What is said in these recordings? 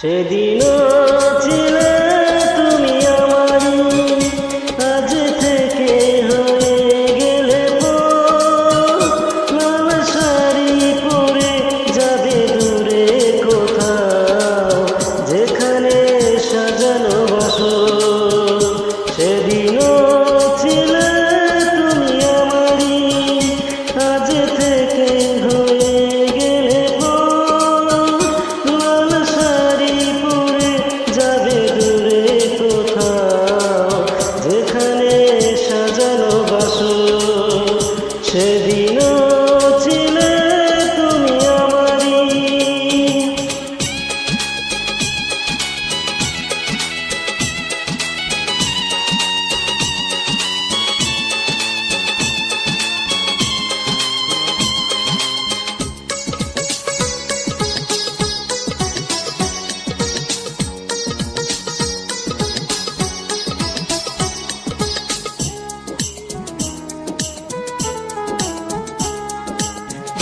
সেদিনও ছিলে তুমি আমারই, আজ থেকে হয়ে গেলে লাল শাড়ি পরে যাবে দূরে কোথাও, যেখানে সাজানো বাসর। সেদিনও ছিলে তুমি আমারই, আজ থেকে হয়ে গেলে লাল শাড়ি পরে যাবে দূরে কোথাও, যেখানে সাজানো বাসর। সেদিনও ছিলে তুমি আমারই।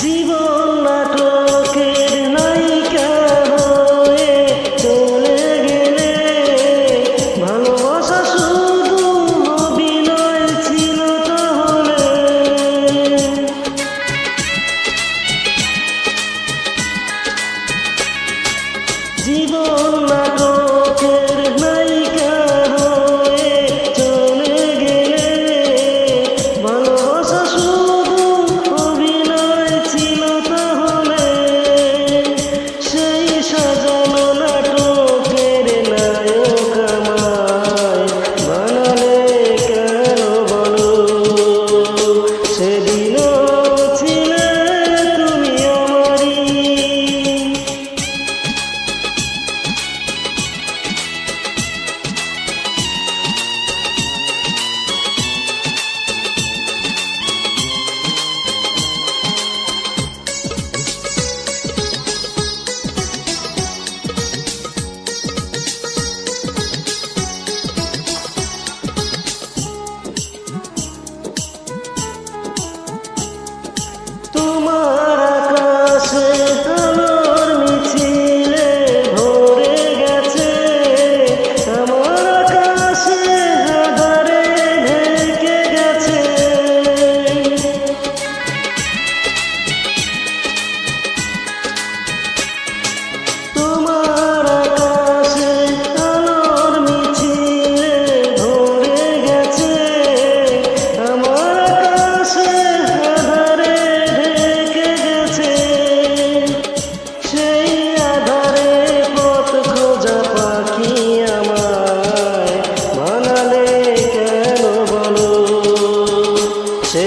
জীবন নাটকের নায়িকা হয়ে চলে গেলে, ভালোবাসা শুধু অভিনয় ছিল তাহলে। জীবন নাটকের নায়িকা হয়ে চলে গেলে, ভালোবাসা শুধু অভিনয় ছিল তাহলে। সেই সাজানো নাটকের নায়ক আমায় বানালে কেন বলো? সেদিনও ছিলে তুমি আমারই। তোমার আকাশে আলোর মিছিলে ভরে গেছে, আমার আকাশে আঁধারে ঢেকে গেছে। তোমার আকাশে আলোর মিছিলে ভরে গেছে, আমার আকাশে আঁধারে ঢেকে গেছে। সেই আধারে পথ খোঁজা পাখি আমায় বানালে কেন বলো? সে